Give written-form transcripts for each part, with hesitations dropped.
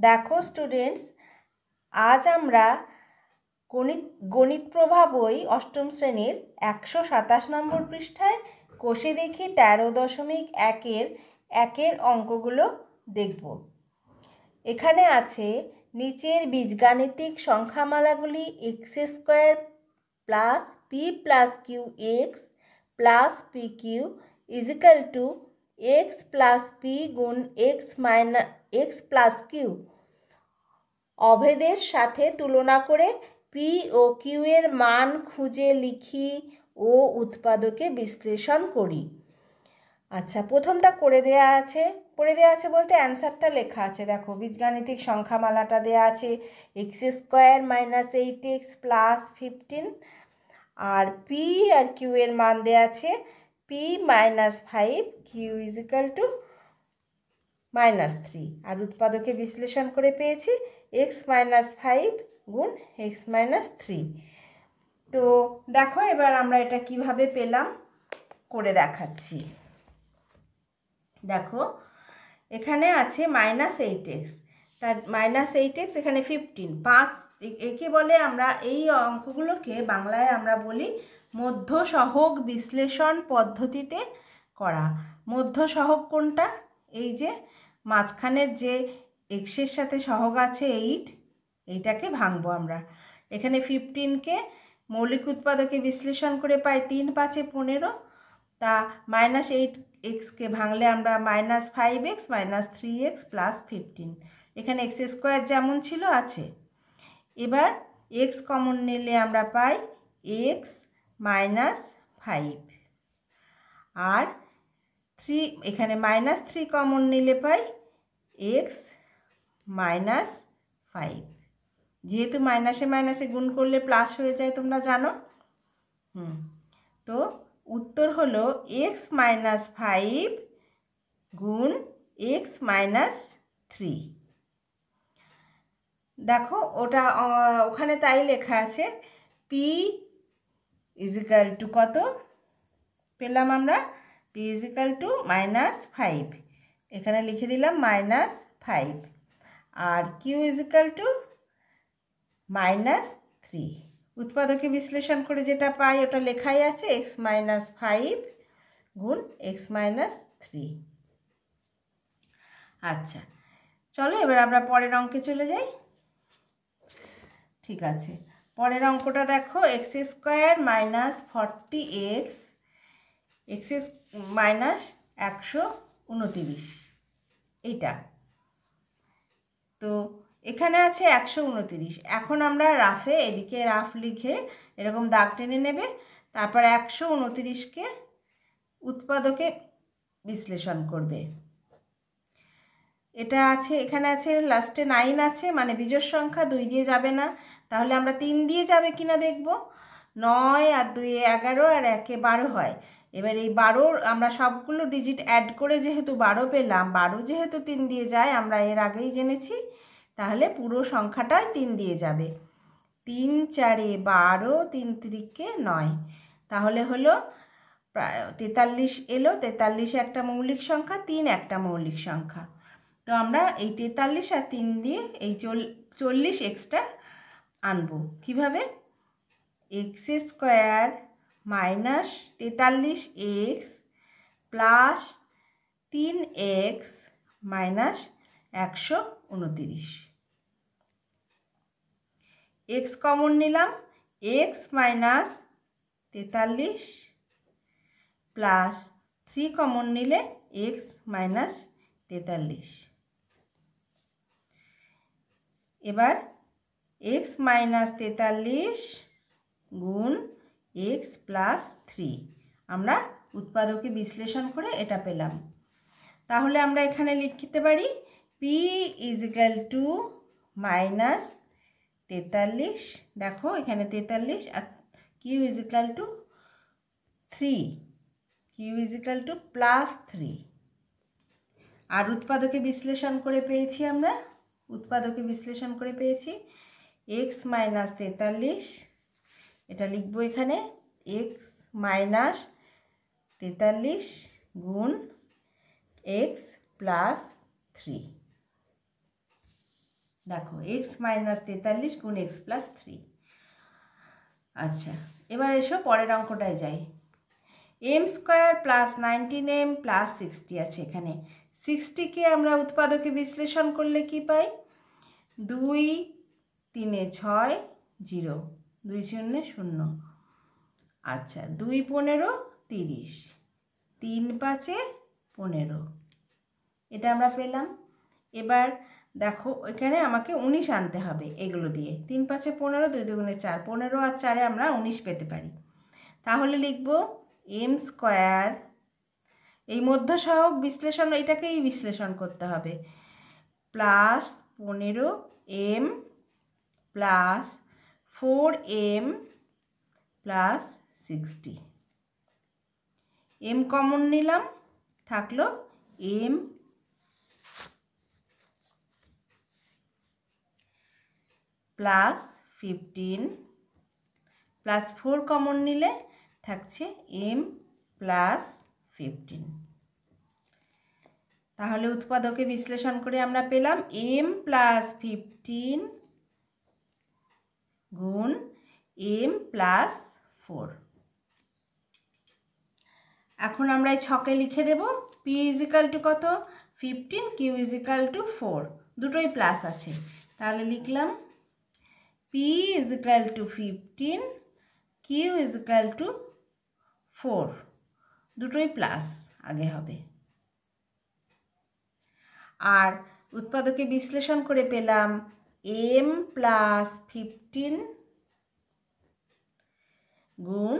দেখো স্টুডেন্টস, আজ আমরা গণিত প্রভা বই অষ্টম শ্রেণীর 127 নম্বর পৃষ্ঠায় কষে দেখি 13.1-এর অঙ্কগুলো দেখব। এখানে আছে নিচের বীজগাণিতিক সংখ্যামালাগুলি x² plus p plus q x plus p q equal to x plus p গুণ এক্স প্লাস কিউ অভেদের সাথে তুলনা করে পি ও কিউ এর মান খুঁজে লিখি ও উৎপাদকে বিশ্লেষণ করি। আচ্ছা, প্রথমটা করে দেয়া আছে বলতে অ্যান্সারটা লেখা আছে। দেখো, বীজগাণিতিক সংখ্যামালাটা দেয়া আছে x² মাইনাস 8x প্লাস 15, আর পি আর কিউ এর মান দেয়া আছে p minus 5 q equal to -3, আর উৎপাদকে বিশ্লেষণ করে পেয়েছি x মাইনাস 5 গুণ x মাইনাস 3। তো দেখো, এবার আমরা এটা কিভাবে পেলাম করে দেখাচ্ছি। দেখো, এখানে আছে -8x, তার -8x এখানে 15, 5 একে বলে, আমরা এই অঙ্কগুলোকে বাংলায় আমরা বলি মধ্য সহগ বিশ্লেষণ পদ্ধতিতে করা। মধ্য সহগ কোনটা? এই যে মাঝখানের যে এক্সের সাথে সহগ আছে 8, এইটাকে ভাঙবো আমরা। এখানে 15কে মৌলিক উৎপাদকে বিশ্লেষণ করে পাই 3 5 15, তা -8xকে ভাঙলে আমরা -5x -3x প্লাস 15, এখানে x² যেমন ছিল আছে। এবার x কমন নিলে আমরা পাই x মাইনাস 5, আর 3 এখানে -3 কমন নিলে পাই x মাইনাস 5। যেহেতু মাইনাসে মাইনাসে গুণ করলে প্লাস হয়ে যায়, তোমরা জানো। তো উত্তর হলো x মাইনাস 5 গুণ x মাইনাস 3। দেখো, ওখানে তাই লেখা আছে p ইজিক্যাল টু কত পেলাম আমরা? p ইজিক্যাল টু -5, এখানে লিখে দিলাম -5, আর q ইজিক্যাল টু -3। উৎপাদকে বিশ্লেষণ করে যেটা পাই ওটা লেখাই আছে x মাইনাস 5 গুণ x মাইনাস 3। আচ্ছা, চলো এবার আমরা পরের অঙ্কে চলে যাই। ঠিক আছে, পরের অঙ্কটা দেখো, x² মাইনাস 40x মাইনাস 129, এইটা। তো এখানে আছে 129। এখন আমরা রাফে, এদিকে রাফ লিখে এরকম দাগ টেনে নেবে, তারপর 129কে উৎপাদকে বিশ্লেষণ করবে। এটা আছে, এখানে আছে লাস্টে 9 আছে, মানে বিজোড় সংখ্যা 2 দিয়ে যাবে না, তাহলে আমরা 3 দিয়ে যাবে কিনা দেখব। 9 আর 2 11, আর 1 12 হয়। এবার এই 12 আমরা সবগুলো ডিজিট অ্যাড করে যেহেতু 12 পেলাম, 12 যেহেতু 3 দিয়ে যায়, আমরা এর আগেই জেনেছি, তাহলে পুরো সংখ্যাটাই 3 দিয়ে যাবে। 3 4 12, 3 3 9, তাহলে হলো 43 এলো। 43 একটা মৌলিক সংখ্যা, 3 একটা মৌলিক সংখ্যা। তো আমরা এই 43 আর 3 দিয়ে এই 40 এক্সটা আনবো। কীভাবে? x² minus 43x plus 3x minus 129। x common নিলাম, x মাইনাস 43 প্লাস 3 কমন নিলে x মাইনাস 43। এবার x মাইনাস 43 গুণ x প্লাস 3 আমরা উৎপাদকে বিশ্লেষণ করে এটা পেলাম। তাহলে আমরা এখানে লিখতে পারি p ইজিক্যাল টু -43, দেখো এখানে 43, আর q equal to 3, q equal to +3। আর উৎপাদকে বিশ্লেষণ করে পেয়েছি আমরা, উৎপাদকে বিশ্লেষণ করে পেয়েছি x মাইনাস 43, এটা লিখবো এখানে x মাইনাস 43 গুণ x প্লাস 3। দেখো x মাইনাস 43 গুণ x প্লাস 3। আচ্ছা, এবার এসো পরের অঙ্কটায় যাই। M square plus 19m plus 60 আছে এখানে। 60কে আমরা উৎপাদকে বিশ্লেষণ করলে কি পাই? 2 3 6 0, 2 0 0। আচ্ছা, 2 15 30, 3 5 15, এটা আমরা পেলাম। এবার দেখো এখানে আমাকে 19 আনতে হবে এগুলো দিয়ে। 3 5 15, 2 2 4, 15 আর 4 আমরা 19 পেতে পারি। তাহলে লিখব এম স্কোয়ার, এই মধ্যসহগ বিশ্লেষণ, এটাকেই বিশ্লেষণ করতে হবে, plus 15m plus 4m plus 60। M common নিলাম, থাকলো এম প্লাস 15 প্লাস 4 কমন নিলে থাকছে এম প্লাস 15। তাহলে উৎপাদকে বিশ্লেষণ করে আমরা পেলাম এম প্লাস 15 গুণ এম প্লাস 4। এখন আমরা এই ছকে লিখে দেব p ইজিক্যাল টু কত? 15, q ইজিক্যাল টু 4, দুটোই প্লাস আছে। তাহলে লিখলাম p equal to 15, q equal to 4, দুটোই প্লাস আগে হবে। আর উৎপাদকে বিশ্লেষণ করে পেলাম m প্লাস 15 গুণ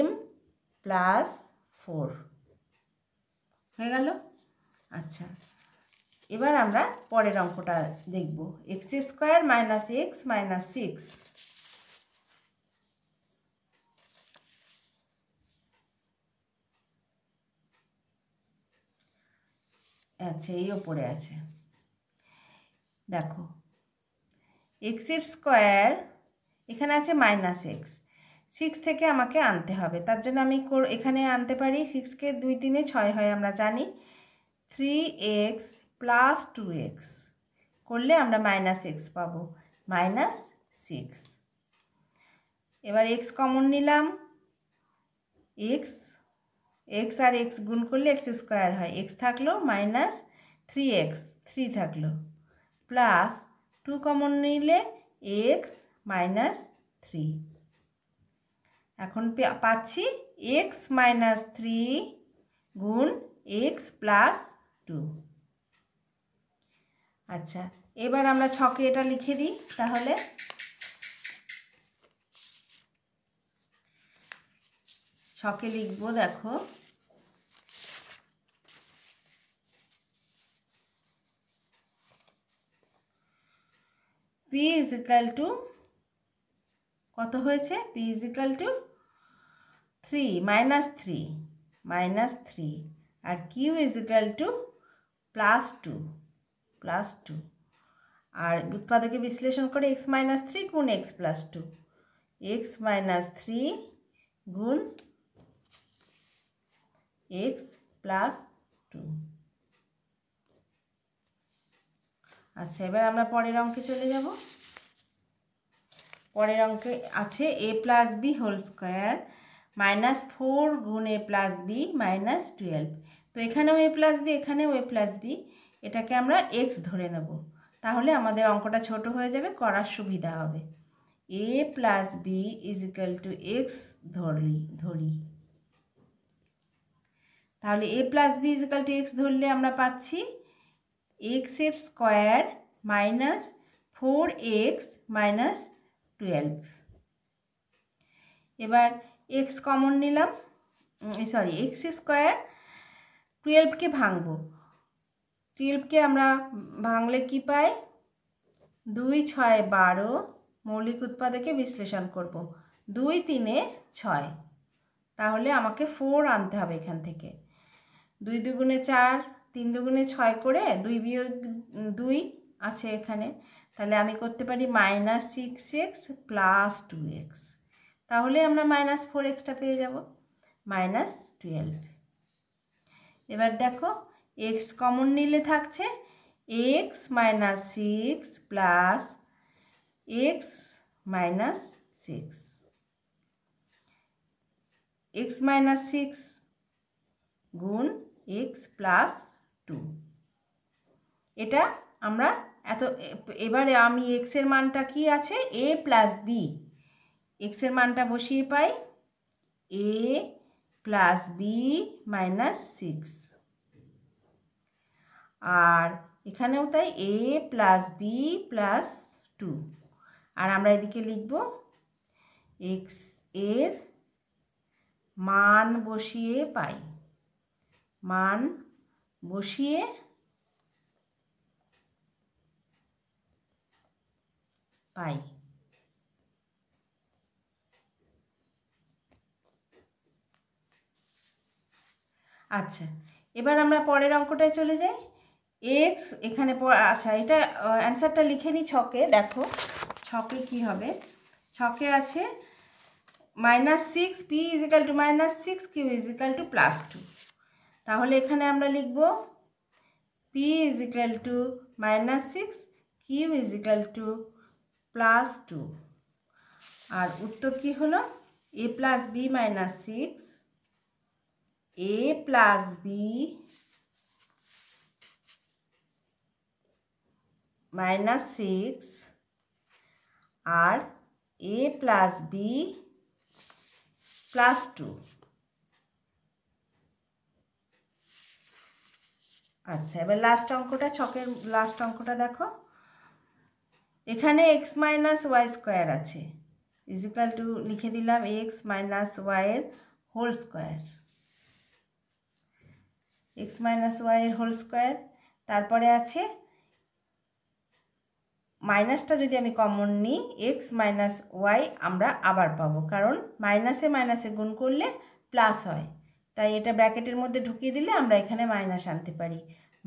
m প্লাস 4 হয়ে গেল। আচ্ছা, এবার আমরা পরের অঙ্কটা দেখব। X square minus x minus 6। আচ্ছা, এই ওপরে আছে, দেখো এক্সের স্কোয়ার এখানে আছে মাইনাস এক্স, 6 থেকে আমাকে আনতে হবে। তার জন্য আমি এখানে আনতে পারি 6কে 2 3 6 হয় আমরা জানি। 3x প্লাস 2x করলে আমরা মাইনাস এক্স পাবো, মাইনাস 6। এবার এক্স কমন নিলাম, এক্স আর এক্স গুণ করলে এক্স স্কোয়ার হয়, এক্স থাকলো মাইনাস 3x, 3 থাকলো, প্লাস 2 কমন নিলে এক্স মাইনাস 3। এখন পাচ্ছি এক্স মাইনাস 3 গুণ এক্স প্লাস 2। আচ্ছা, এবার আমরা ছকে এটা লিখে দিই। তাহলে ছকে লিখব, দেখো p ইজিক্যাল টু কত হয়েছে? p equal to 3 minus 3 R q equal to plus 2 আর উৎপাদকে বিশ্লেষণ করে x মাইনাস 3 গুণ x প্লাস 2, x মাইনাস 3 গুণ x প্লাস 2। আচ্ছা, এবার আমরা পরের অঙ্কে চলে যাব। পরের অঙ্কে আছে a plus b whole square minus 4 গুণ a প্লাস বি মাইনাস 12। তো এখানেও a প্লাস বি, এখানেও a প্লাস বি, এটাকে আমরা x ধরে নেব, তাহলে আমাদের অঙ্কটা ছোট হয়ে যাবে, করার সুবিধা হবে। a plus b equal to x ধরি। তাহলে a plus b equal to x ধরলে আমরা পাচ্ছি x এর স্কোয়ার মাইনাস 4x মাইনাস 12। এবার x কমন নিলাম, সরি x স্কোয়ার 12কে ভাঙবো, 12কে আমরা ভাঙলে কি পাই? 2 6 12, মৌলিক উৎপাদকে বিশ্লেষণ করব, 2 3 6, তাহলে আমাকে 4 আনতে হবে এখান থেকে। 2 2 4, 3 2 6 করে 2 বিয়োগ 2 আছে এখানে, তাহলে আমি করতে পারি মাইনাস 6x প্লাস 2x, তাহলে আমরা মাইনাস 4xটা পেয়ে যাব, মাইনাস 12। এবার দেখো x কমন নিলে থাকছে x minus six plus x minus six, x minus six গুণ এক্স প্লাস টু। এটা আমরা এবারে আমি এক্সের মানটা কি আছে, এ প্লাস বি, এক্সের মানটা বসিয়ে পাই এ প্লাস বি মাইনাস সিক্স, আর এখানেও তাই এ প্লাস বি প্লাস টু। আর আমরা এদিকে লিখব এক্স এর মান বসিয়ে পাই, মান বসিয়ে পাই। আচ্ছা, এবার আমরা পরের অঙ্কটায় চলে যাই। এক্স এখানে আচ্ছা, এটা অ্যান্সারটা লিখে নিই ছকে। দেখো ছকে কি হবে, ছকে আছে minus six P equal to minus six Q equal to plus two. তাহলে এখানে আমরা লিখব P equal to minus six Q equal to plus two. আর উত্তর কি হলো, A plus B minus six, A plus B minus six আর A plus B plus two. আচ্ছা, এবার লাস্ট অঙ্কটা, ছকের লাস্ট অঙ্কটা দেখো। এখানে এক্স মাইনাস ওয়াই স্কোয়ার আছে, ইজিক্যাল টু লিখে দিলাম এক্স মাইনাস ওয়াইয়ের হোল স্কোয়ার, এক্স মাইনাস ওয়াইয়ের হোল স্কোয়ার। তারপরে আছে মাইনাসটা যদি আমি কমন নিই, এক্স মাইনাস ওয়াই আমরা আবার পাবো, কারণ মাইনাসে মাইনাসে গুণ করলে প্লাস হয়, তাই এটা ব্র্যাকেটের মধ্যে ঢুকিয়ে দিলে আমরা এখানে মাইনাস আনতে পারি,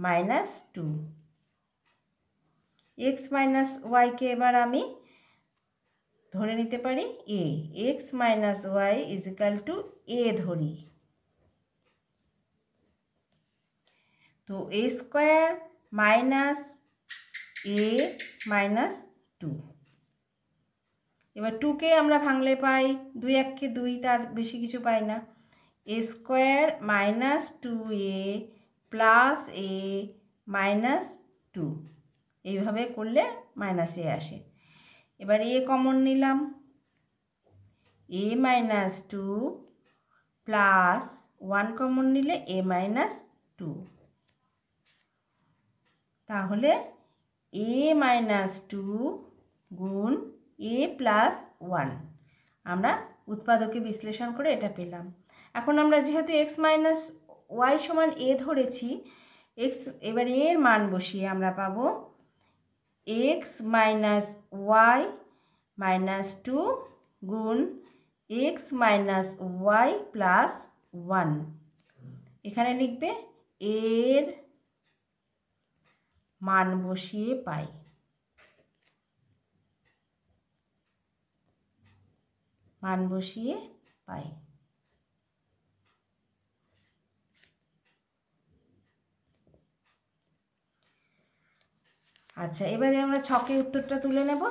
মাইনাস টু। এক্স মাইনাস ওয়াইকে এবার আমি ধরে নিতে পারি A, X minus Y equal to A ধরি, তো A square minus A minus two. এবার টুকে আমরা ভাঙলে পাই দুই এককে দুই, তার বেশি কিছু পাই না, A square minus two A plus A minus two, এইভাবে করলে মাইনাস এ আসে। এবার এ কমন নিলাম, A minus two plus one common নিলে এ মাইনাস টু, তাহলে এ মাইনাস টু গুণ এ প্লাস ওয়ান। আমরা উৎপাদকে বিশ্লেষণ করে এটা পেলাম। এখন আমরা যেহেতু এক্স মাইনাস ওয়াই সমান এ ধরেছি, এক্স এবার এর মান বসিয়ে আমরা পাবো X minus Y minus two গুণ X minus Y plus one. এখানে লিখবে এর মান বসিয়ে পাই, মান বসিয়ে পাই। আচ্ছা, এবারে আমরা ছকে উত্তরটা তুলে নেব।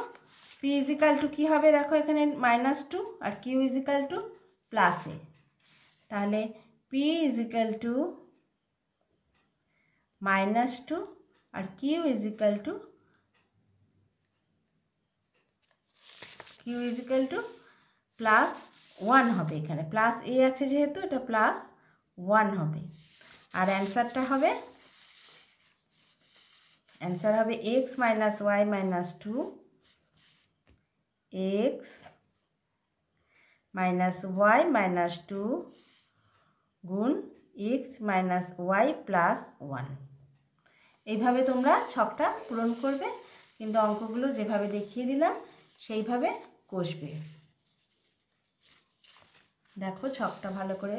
পি ইজিক্যাল টু কী হবে, দেখো এখানে মাইনাস টু আর Q equal to plus A, তাহলে P equal to minus two আর Q equal to plus one হবে। এখানে প্লাস এ আছে যেহেতু এটা প্লাস ওয়ান হবে। আর অ্যান্সারটা হবে, অ্যান্সার হবে X minus Y minus two, X minus Y minus two গুণ X minus Y plus one. এইভাবে তোমরা ছকটা পূরণ করবে, কিন্তু অঙ্কগুলো যেভাবে দেখিয়ে দিলাম সেইভাবে কষবে। দেখো ছকটা ভালো করে